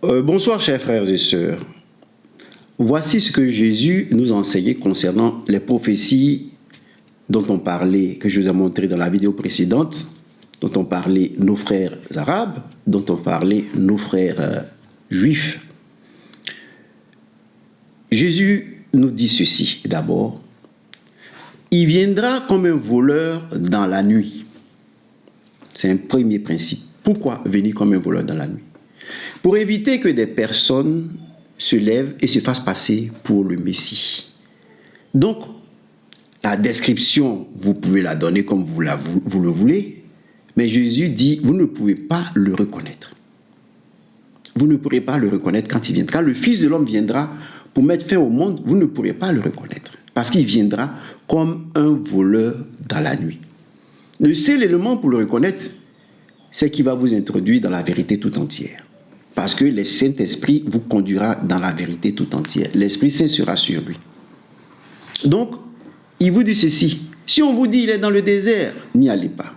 Bonsoir chers frères et sœurs. Voici ce que Jésus nous a enseigné concernant les prophéties dont on parlait, que je vous ai montré dans la vidéo précédente, dont on parlait nos frères arabes, dont on parlait nos frères juifs. Jésus nous dit ceci d'abord. Il viendra comme un voleur dans la nuit. C'est un premier principe. Pourquoi venir comme un voleur dans la nuit? Pour éviter que des personnes se lèvent et se fassent passer pour le Messie. Donc, la description, vous pouvez la donner comme vous le voulez, mais Jésus dit, vous ne pouvez pas le reconnaître. Vous ne pourrez pas le reconnaître quand il viendra. Quand le Fils de l'homme viendra pour mettre fin au monde, vous ne pourrez pas le reconnaître. Parce qu'il viendra comme un voleur dans la nuit. Le seul élément pour le reconnaître, c'est qu'il va vous introduire dans la vérité tout entière. Parce que le Saint-Esprit vous conduira dans la vérité tout entière. L'Esprit Saint sera sur lui. Donc, il vous dit ceci. Si on vous dit il est dans le désert, n'y allez pas.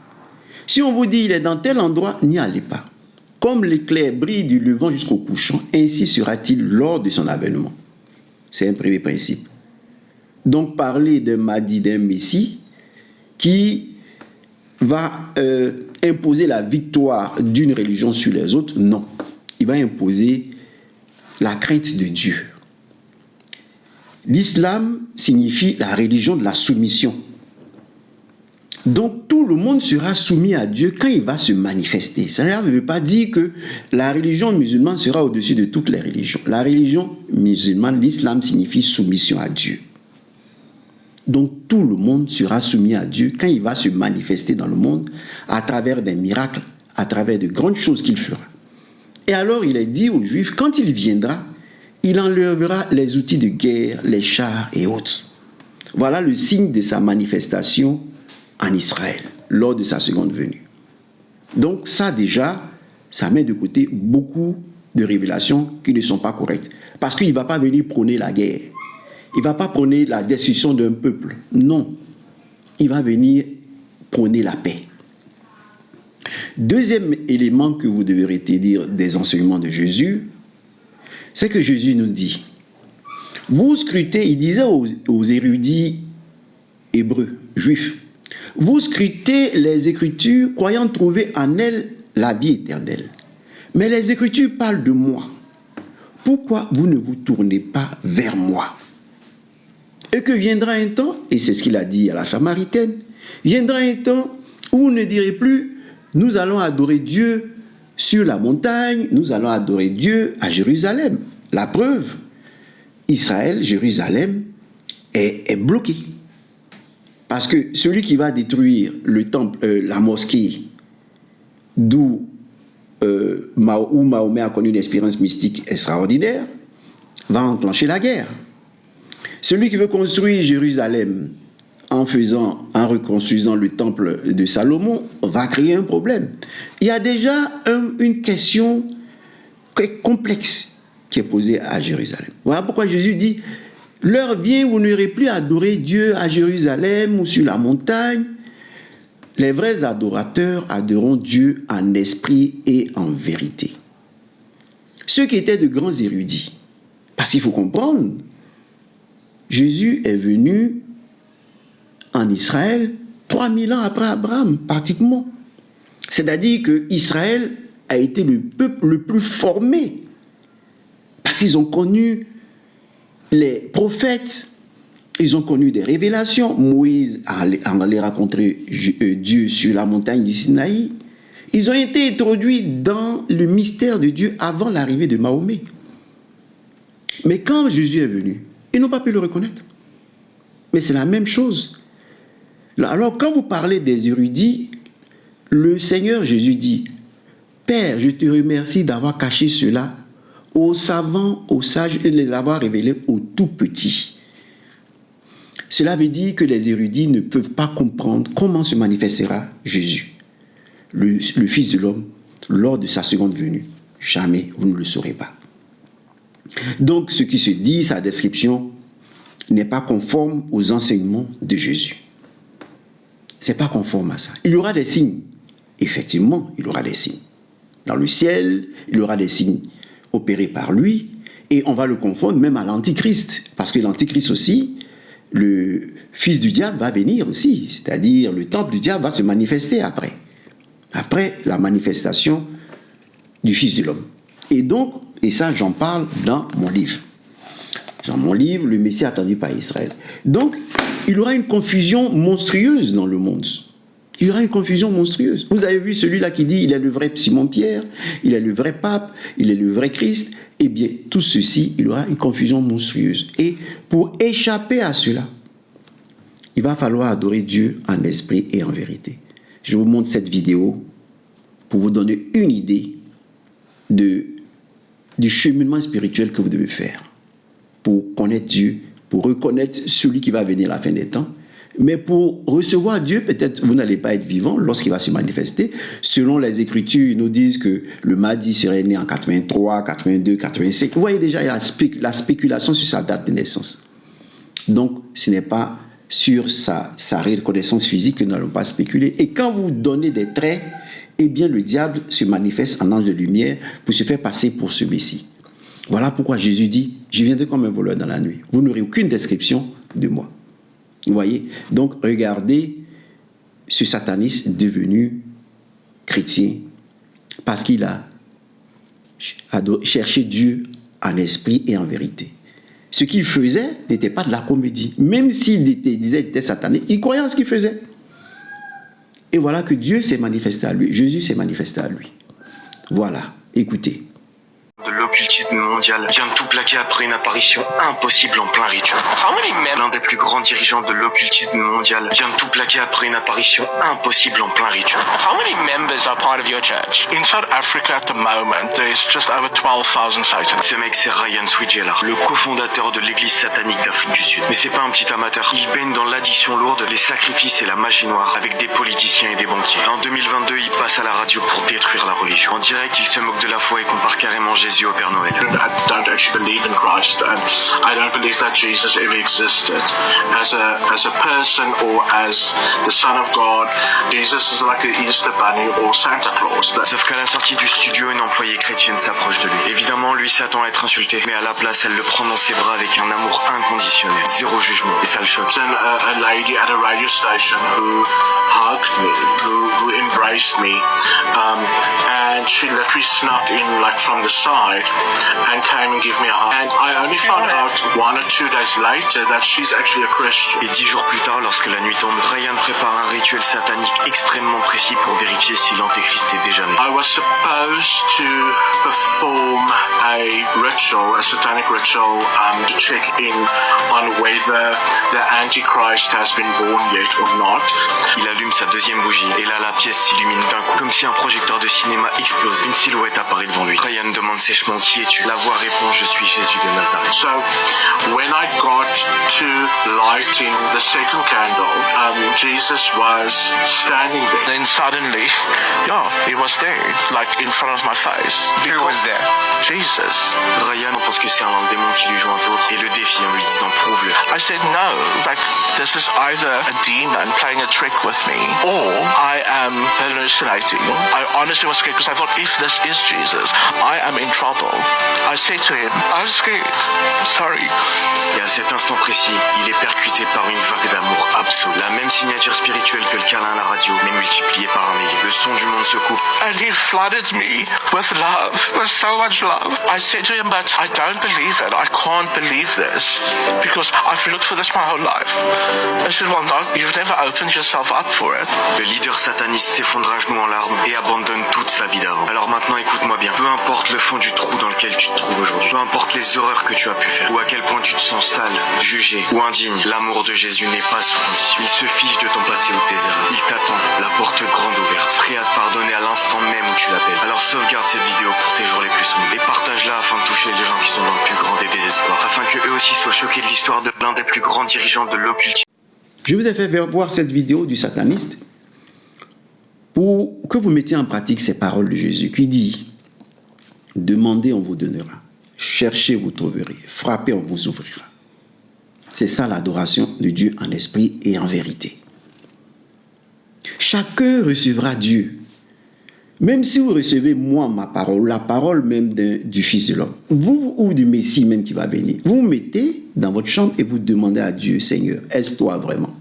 Si on vous dit il est dans tel endroit, n'y allez pas. Comme l'éclair brille du levant jusqu'au couchant, ainsi sera-t-il lors de son avènement. C'est un premier principe. Donc, parler d'un Mahdi, d'un Messie, qui va imposer la victoire d'une religion sur les autres, non. Il va imposer la crainte de Dieu. L'islam signifie la religion de la soumission. Donc tout le monde sera soumis à Dieu quand il va se manifester. Ça ne veut pas dire que la religion musulmane sera au-dessus de toutes les religions. La religion musulmane, l'islam signifie soumission à Dieu. Donc tout le monde sera soumis à Dieu quand il va se manifester dans le monde à travers des miracles, à travers de grandes choses qu'il fera. Et alors il est dit aux Juifs, quand il viendra, il enlèvera les outils de guerre, les chars et autres. Voilà le signe de sa manifestation en Israël, lors de sa seconde venue. Donc ça déjà, ça met de côté beaucoup de révélations qui ne sont pas correctes. Parce qu'il ne va pas venir prôner la guerre. Il ne va pas prôner la destruction d'un peuple. Non. Il va venir prôner la paix. Deuxième élément que vous devez retenir des enseignements de Jésus, c'est que Jésus nous dit, vous scrutez, il disait aux érudits hébreux, juifs, vous scrutez les Écritures croyant trouver en elles la vie éternelle. Mais les Écritures parlent de moi. Pourquoi vous ne vous tournez pas vers moi? Et que viendra un temps, et c'est ce qu'il a dit à la Samaritaine, viendra un temps où vous ne direz plus, nous allons adorer Dieu sur la montagne, nous allons adorer Dieu à Jérusalem. La preuve, Israël, Jérusalem, est bloqué. Parce que celui qui va détruire le temple, la mosquée, où Mahomet a connu une expérience mystique extraordinaire, va enclencher la guerre. Celui qui veut construire Jérusalem en reconstruisant le temple de Salomon, va créer un problème. Il y a déjà une question complexe qui est posée à Jérusalem. Voilà pourquoi Jésus dit, l'heure vient où vous n'aurez plus à adorer Dieu à Jérusalem ou sur la montagne. Les vrais adorateurs adoreront Dieu en esprit et en vérité. Ceux qui étaient de grands érudits, parce qu'il faut comprendre, Jésus est venu en Israël 3000 ans après Abraham, pratiquement. C'est-à-dire que Israël a été le peuple le plus formé parce qu'ils ont connu les prophètes, ils ont connu des révélations. Moïse allait rencontrer Dieu sur la montagne du Sinaï. Ils ont été introduits dans le mystère de Dieu avant l'arrivée de Mahomet. Mais quand Jésus est venu, ils n'ont pas pu le reconnaître. Mais c'est la même chose. Alors, quand vous parlez des érudits, le Seigneur Jésus dit, Père, je te remercie d'avoir caché cela aux savants, aux sages et de les avoir révélés aux tout petits. Cela veut dire que les érudits ne peuvent pas comprendre comment se manifestera Jésus, le Fils de l'homme, lors de sa seconde venue. Jamais vous ne le saurez pas. Donc, ce qui se dit, sa description, n'est pas conforme aux enseignements de Jésus. Ce n'est pas conforme à ça. Il y aura des signes. Effectivement, il y aura des signes. Dans le ciel, il y aura des signes opéré par lui, et on va le confondre même à l'Antichrist, parce que l'Antichrist aussi, le fils du diable va venir aussi, c'est-à-dire le temple du diable va se manifester après la manifestation du Fils de l'homme. Et donc, et ça j'en parle dans mon livre. Dans mon livre, le Messie attendu par Israël. Donc, il y aura une confusion monstrueuse dans le monde. Il y aura une confusion monstrueuse. Vous avez vu celui-là qui dit il est le vrai Simon-Pierre, il est le vrai pape, il est le vrai Christ. Eh bien, tout ceci, il y aura une confusion monstrueuse. Et pour échapper à cela, il va falloir adorer Dieu en esprit et en vérité. Je vous montre cette vidéo pour vous donner une idée du cheminement spirituel que vous devez faire pour connaître Dieu, pour reconnaître celui qui va venir à la fin des temps. Mais pour recevoir Dieu, peut-être vous n'allez pas être vivant lorsqu'il va se manifester. Selon les Écritures, ils nous disent que le Mahdi serait né en 83, 82, 85. Vous voyez déjà, il y a la spéculation sur sa date de naissance. Donc, ce n'est pas sur sa reconnaissance physique que nous n'allons pas spéculer. Et quand vous donnez des traits, eh bien, le diable se manifeste en ange de lumière pour se faire passer pour ce Messie. Voilà pourquoi Jésus dit, je viendrai comme un voleur dans la nuit. Vous n'aurez aucune description de moi. Vous voyez? Donc, regardez ce sataniste devenu chrétien parce qu'il a cherché Dieu en esprit et en vérité. Ce qu'il faisait n'était pas de la comédie. Même s'il disait qu'il était satanique, il croyait en ce qu'il faisait. Et voilà que Dieu s'est manifesté à lui. Jésus s'est manifesté à lui. Voilà, écoutez. De l'occultisme mondial vient de tout plaquer après une apparition impossible en plein rituel. L'un des plus grands dirigeants de l'occultisme mondial vient de tout plaquer après une apparition impossible en plein rituel. How many members are part of your church? In South Africa at the moment, there's just over 12,000 Satanists. Ce mec, c'est Ryan Swijela, le cofondateur de l'église satanique d'Afrique du Sud. Mais c'est pas un petit amateur. Il baigne dans l'addiction lourde, les sacrifices et la magie noire avec des politiciens et des banquiers. En 2022, il passe à la radio pour détruire la religion. En direct, il se moque de la foi et compare carrément Jésus au Père Noël. I don't actually believe in Christ, and I don't believe that Jesus ever existed as a person or as the Son of God. Jesus is like an Easter bunny or Santa Claus. Sauf qu'à la sortie du studio, une employée chrétienne s'approche de lui. Évidemment, lui s'attend à être insulté, mais à la place, elle le prend dans ses bras avec un amour inconditionnel, zéro jugement, et ça le choque. Then a lady at a radio station who hugged me, who embraced me, and she literally snuck in like from the side and came and gave me a hug. And I only found out 1 or 2 days later that she's actually a Christian. Et 10 jours plus tard, lorsque la nuit tombe, Ryan prépare un rituel satanique extrêmement précis pour vérifier si l'antéchrist est déjà né. I was supposed to perform a ritual, a satanic ritual, to check in on whether the Antichrist has been born yet or not. Il allume sa deuxième bougie et là la pièce s'illumine d'un coup, comme si un projecteur de cinéma explose. Une silhouette apparaît devant lui. Ryan demande sèchement qui es-tu. La voix répond je suis Jésus de Nazareth. So when I got to lighting the second candle, Jesus was standing there. Then suddenly, he was there, like in front of my face. Who was there? Jesus. Ryan pense que c'est un démon qui lui joue un tour et le défie en lui disant prouve-le. I said no, like this is either a demon playing a trick with me or I am hallucinating. I honestly was scared because I thought if this is Jesus, I am in trouble. I said to him, I'm scared, sorry. Et à cet instant précis, il est percuté par une vague d'amour absolu. La même signature spirituelle que le câlin à la radio, mais multipliée par un millier. Le son du monde se coupe. And he flooded me with love, with so much love. I said to him, but I don't believe it. I can't believe this because I've looked for this my whole life. I said, well, no, you've never opened yourself up for it. Le leader sataniste s'effondre à genoux en larmes et abandonne toute sa vie d'avant. Alors maintenant, écoute-moi bien. Peu importe le fond du trou dans lequel tu te trouves aujourd'hui, peu importe les horreurs que tu as pu faire, ou à quel point tu te sens sale, jugé ou indigne, l'amour de Jésus n'est pas sous condition. Il se fiche de ton passé ou de tes erreurs. Il t'attend, la porte grande ouverte, prêt à te pardonner à l'instant même où tu l'appelles. Alors sauvegarde cette vidéo pour tes jours les plus sombres et partage-la afin de toucher les gens qui sont dans le plus grand des désespoirs, afin que eux aussi soient choqués de l'histoire de l'un des plus grands dirigeants de l'occultisme. Je vous ai fait voir cette vidéo du sataniste pour que vous mettiez en pratique ces paroles de Jésus qui dit « Demandez, on vous donnera. Cherchez, vous trouverez. Frappez, on vous ouvrira. » C'est ça l'adoration de Dieu en esprit et en vérité. Chacun recevra Dieu Même si vous recevez, moi, ma parole, la parole même du Fils de l'homme, vous ou du Messie même qui va venir, vous vous mettez dans votre chambre et vous demandez à Dieu, Seigneur, est-ce toi vraiment?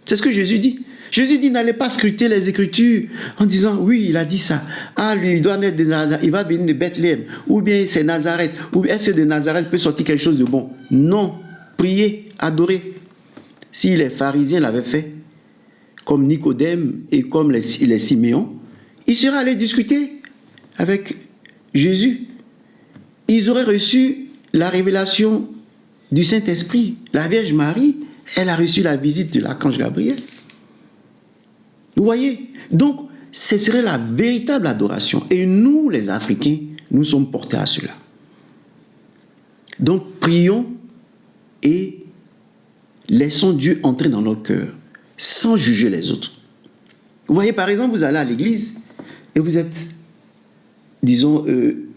C'est ce que Jésus dit. Jésus dit, n'allez pas scruter les Écritures en disant, oui, il a dit ça. Ah, lui, il doit naître de Nazareth, il va venir de Bethléem. Ou bien c'est Nazareth. Ou est-ce que de Nazareth peut sortir quelque chose de bon? Non. Priez, adorez. Si les pharisiens l'avaient fait, comme Nicodème et comme les Siméons, ils seraient allés discuter avec Jésus. Ils auraient reçu la révélation du Saint-Esprit. La Vierge Marie, elle a reçu la visite de l'archange Gabriel. Vous voyez? Donc, ce serait la véritable adoration. Et nous, les Africains, nous sommes portés à cela. Donc, prions et laissons Dieu entrer dans nos cœurs, sans juger les autres. Vous voyez, par exemple, vous allez à l'église et vous êtes, disons,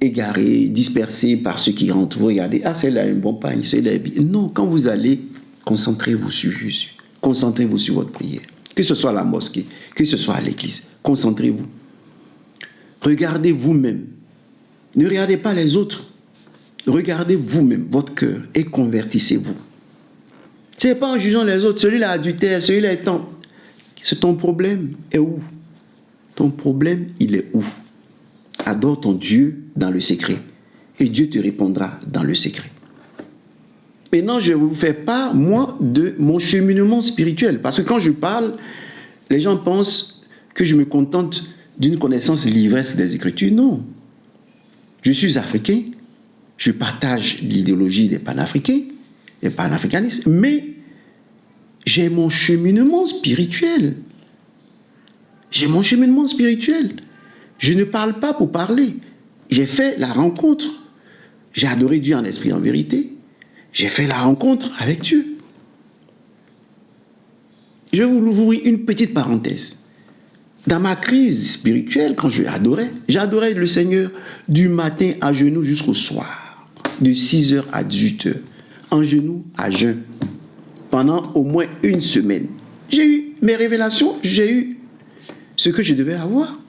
égaré, dispersé par ceux qui rentrent. Vous regardez, ah, celle-là a un bon pain, celle-là est bien. Non, quand vous allez, concentrez-vous sur Jésus. Concentrez-vous sur votre prière. Que ce soit à la mosquée, que ce soit à l'église. Concentrez-vous. Regardez vous-même. Ne regardez pas les autres. Regardez vous-même, votre cœur, et convertissez-vous. Ce n'est pas en jugeant les autres. Celui-là a adultère, celui-là est tant. C'est ton problème. Est où? Ton problème, il est où? Adore ton Dieu dans le secret. Et Dieu te répondra dans le secret. Maintenant, je vous fais part, moi, de mon cheminement spirituel. Parce que quand je parle, les gens pensent que je me contente d'une connaissance l'ivresse des Écritures. Non. Je suis africain. Je partage l'idéologie des panafricains, des panafricanistes. Mais j'ai mon cheminement spirituel. J'ai mon cheminement spirituel. Je ne parle pas pour parler. J'ai fait la rencontre. J'ai adoré Dieu en esprit et en vérité. J'ai fait la rencontre avec Dieu. Je vais vous ouvrir une petite parenthèse. Dans ma crise spirituelle, quand j'adorais le Seigneur du matin à genoux jusqu'au soir, de 6h à 18h, en genoux à jeun, pendant au moins une semaine. J'ai eu mes révélations, j'ai eu ce que je devais avoir.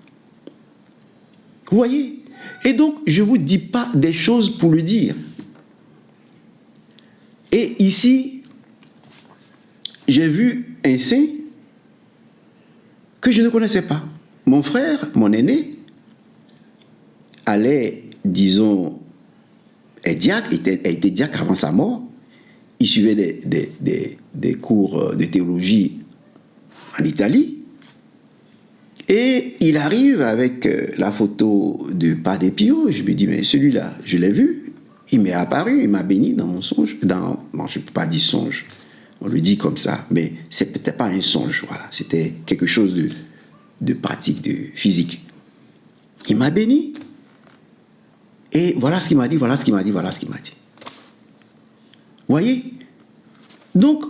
Vous voyez? Et donc, je ne vous dis pas des choses pour le dire. Et ici, j'ai vu un saint que je ne connaissais pas. Mon frère, mon aîné, allait, disons, être diacre, était diacre avant sa mort. Il suivait des cours de théologie en Italie. Et il arrive avec la photo de Padre Pio. Je me dis, mais celui-là, je l'ai vu. Il m'est apparu, il m'a béni dans mon songe. Bon, je ne peux pas dire songe. On le dit comme ça, mais c'est peut-être pas un songe. Voilà. C'était quelque chose de pratique, de physique. Il m'a béni. Et voilà ce qu'il m'a dit, voilà ce qu'il m'a dit, voilà ce qu'il m'a dit. Vous voyez? Donc,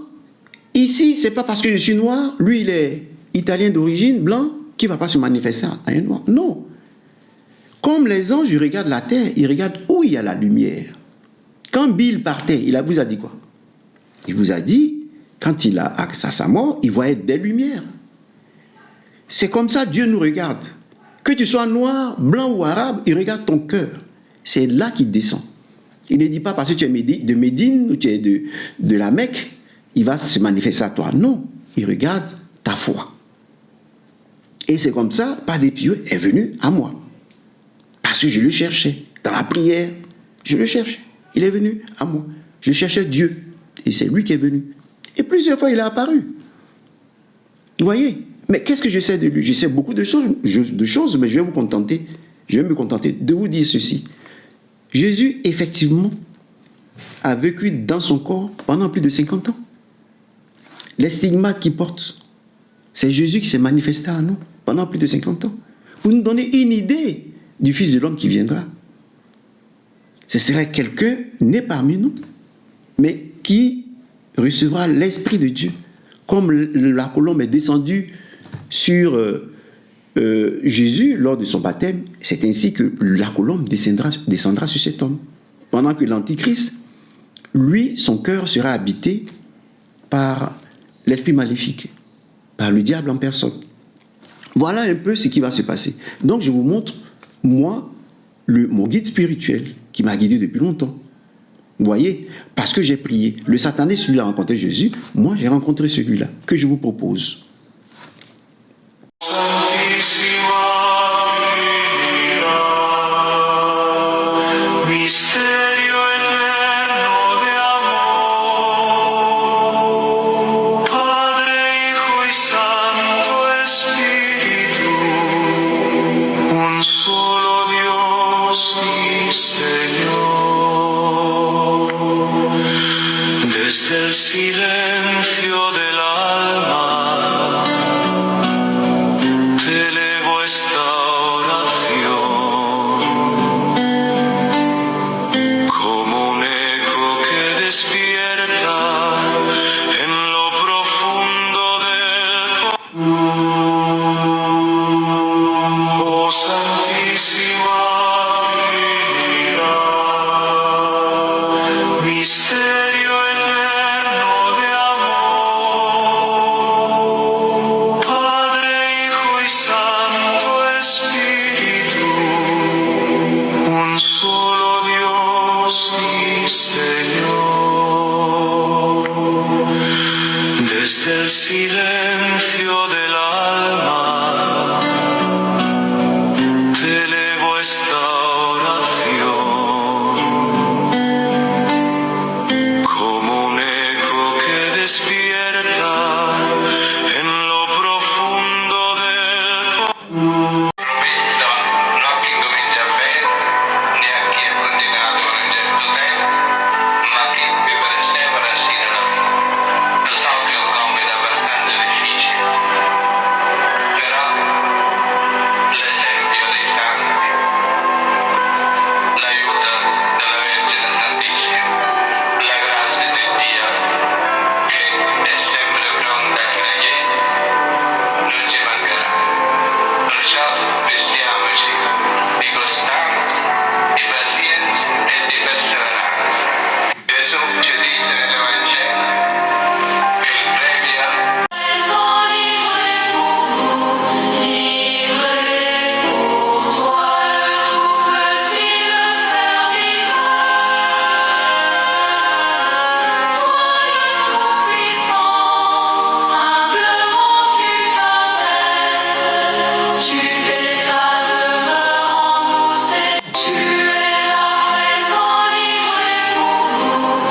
ici, ce n'est pas parce que je suis noir, lui, il est italien d'origine, blanc, qui ne va pas se manifester à un noir. Non. Comme les anges, ils regardent la terre, ils regardent où il y a la lumière. Quand Bill partait, il vous a dit quoi? Il vous a dit, quand il a accès à sa mort, il voyait des lumières. C'est comme ça Dieu nous regarde. Que tu sois noir, blanc ou arabe, il regarde ton cœur. C'est là qu'il descend. Il ne dit pas parce que tu es de Médine ou tu es de la Mecque, il va se manifester à toi. Non, il regarde ta foi. Et c'est comme ça, Padre Pio est venu à moi. Parce que je le cherchais. Dans la prière, je le cherchais. Il est venu à moi. Je cherchais Dieu. Et c'est lui qui est venu. Et plusieurs fois, il est apparu. Vous voyez? Mais qu'est-ce que je sais de lui? Je sais beaucoup de choses, mais je vais me contenter de vous dire ceci. Jésus, effectivement, a vécu dans son corps pendant plus de 50 ans. Les stigmates qu'il porte, c'est Jésus qui s'est manifesté à nous pendant plus de 50 ans. Pour nous donner une idée du Fils de l'homme qui viendra. Ce serait quelqu'un né parmi nous, mais qui recevra l'Esprit de Dieu. Comme la colombe est descendue sur Jésus lors de son baptême, c'est ainsi que la colombe descendra sur cet homme. Pendant que l'Antichrist, lui, son cœur sera habité par l'esprit maléfique, par le diable en personne. Voilà un peu ce qui va se passer. Donc je vous montre, moi, mon guide spirituel qui m'a guidé depuis longtemps. Vous voyez, parce que j'ai prié. Le Satané, celui-là a rencontré Jésus. Moi, j'ai rencontré celui-là que je vous propose. Misterio eterno de amor, Padre, Hijo y Santo Espíritu, un solo Dios y Señor. Desde el silencio del alma te elevo esta oración, como un eco que despierta en lo profundo del Oh Santísima Trinidad, misterio eterno de amor, Padre, Hijo y Santo Espíritu, un solo Dios y Señor. Desde el silencio del alma te elevo esta oración, como un eco que despierta en lo profundo del No a chi comincia bene, né a chi è praticato per un certo tempo, ma a chi vive per sempre assieme a noi. Lo so che è un compito abbastanza difficile, però l'esempio dei santi, l'aiuto della Vergine Santissima, la grazia di Dio che è sempre pronta a chi la chiede, non ci mancherà. Perciò vestiamoci di costanza, di pazienza e di perseveranza. Gesù ci dice nell'Evangelo che il premio Tu fais ta demeure en nous, tu es la présent livré pour nous,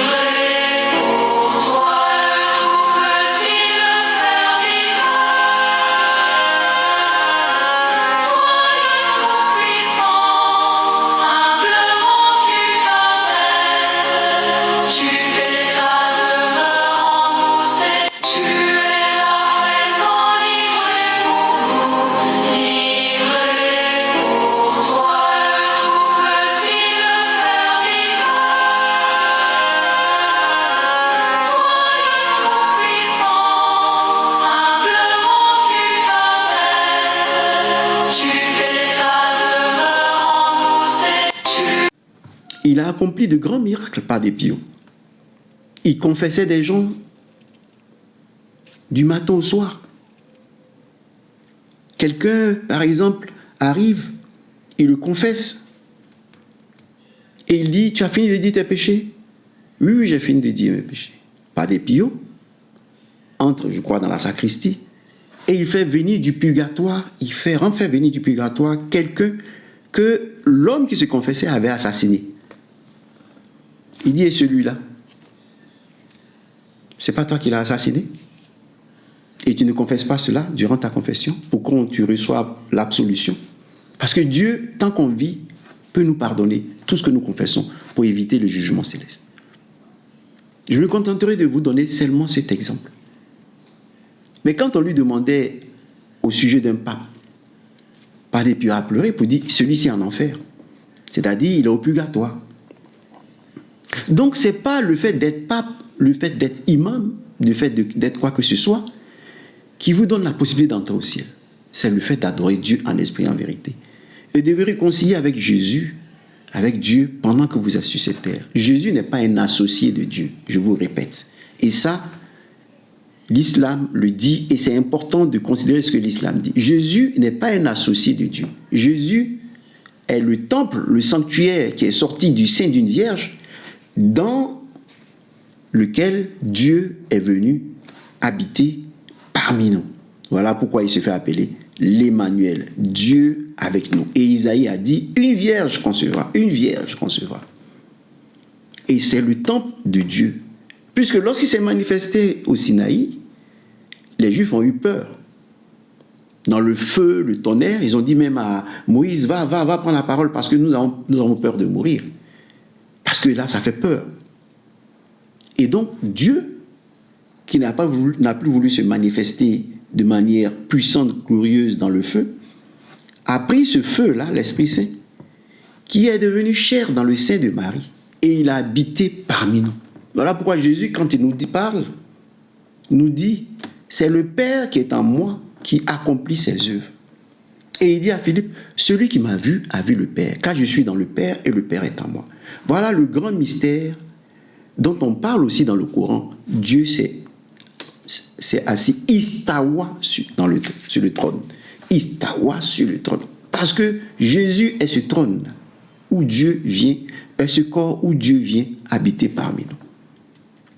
livré pour toi le tout petit, le serviteur. Toi le tout puissant, humblement tu t'abaisses, tu fais ta demeure en nous, tu es la présent livré pour nous, livré pour toi le tout petit, le serviteur. Toi le tout puissant, humblement tu t'abaisses, tu fais ta demeure en nous, Il a accompli de grands miracles par des pieux. Il confessait des gens du matin au soir. Quelqu'un, par exemple, arrive, il le confesse, et il dit, tu as fini de dire tes péchés? Oui, oui, j'ai fini de dire mes péchés. Par des pieux, entre, je crois, dans la sacristie, et il fait venir du purgatoire, rend faire venir du purgatoire quelqu'un que l'homme qui se confessait avait assassiné. Il dit, et celui-là, c'est pas toi qui l'as assassiné? Et tu ne confesses pas cela durant ta confession pour que tu reçoives l'absolution. Parce que Dieu, tant qu'on vit, peut nous pardonner tout ce que nous confessons pour éviter le jugement céleste. Je me contenterai de vous donner seulement cet exemple. Mais quand on lui demandait au sujet d'un pape, par des pieux à pleurer pour dire, celui-ci est en enfer. C'est-à-dire, il est au purgatoire. Donc, ce n'est pas le fait d'être pape, le fait d'être imam, le fait d'être quoi que ce soit, qui vous donne la possibilité d'entrer au ciel. C'est le fait d'adorer Dieu en esprit et en vérité. Et de vous réconcilier avec Jésus, avec Dieu, pendant que vous êtes sur cette terre. Jésus n'est pas un associé de Dieu, je vous répète. Et ça, l'islam le dit, et c'est important de considérer ce que l'islam dit. Jésus n'est pas un associé de Dieu. Jésus est le temple, le sanctuaire qui est sorti du sein d'une vierge, dans lequel Dieu est venu habiter parmi nous. Voilà pourquoi il se fait appeler l'Emmanuel, Dieu avec nous. Et Isaïe a dit, une vierge concevra, une vierge concevra. Et c'est le temple de Dieu. Puisque lorsqu'il s'est manifesté au Sinaï, les Juifs ont eu peur. Dans le feu, le tonnerre, ils ont dit même à Moïse, va prendre la parole parce que nous avons peur de mourir. Parce que là, ça fait peur. Et donc, Dieu, qui n'a plus voulu se manifester de manière puissante, glorieuse dans le feu, a pris ce feu-là, l'Esprit Saint, qui est devenu chair dans le sein de Marie, et il a habité parmi nous. Voilà pourquoi Jésus, quand il parle, nous dit, c'est le Père qui est en moi qui accomplit ses œuvres. Et il dit à Philippe, celui qui m'a vu a vu le Père, car je suis dans le Père et le Père est en moi. Voilà le grand mystère dont on parle aussi dans le Coran. Dieu s'est assis istawa sur le trône. Istawa sur le trône. Parce que Jésus est ce trône où Dieu vient, est ce corps où Dieu vient habiter parmi nous.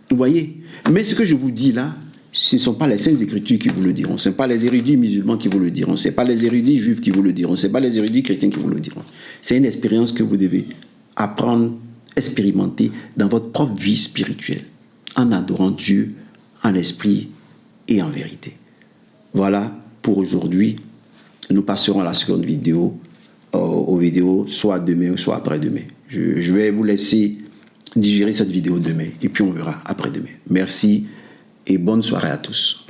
Vous voyez? Mais ce que je vous dis là, ce ne sont pas les Saintes Écritures qui vous le diront. Ce ne sont pas les érudits musulmans qui vous le diront. Ce n'est pas les érudits juifs qui vous le diront. Ce n'est pas les érudits chrétiens qui vous le diront. C'est une expérience que vous devez apprendre, expérimenter dans votre propre vie spirituelle, en adorant Dieu, en esprit et en vérité. Voilà pour aujourd'hui. Nous passerons à la seconde vidéo, aux vidéos soit demain ou soit après-demain. Je vais vous laisser digérer cette vidéo demain et puis on verra après-demain. Merci et bonne soirée à tous.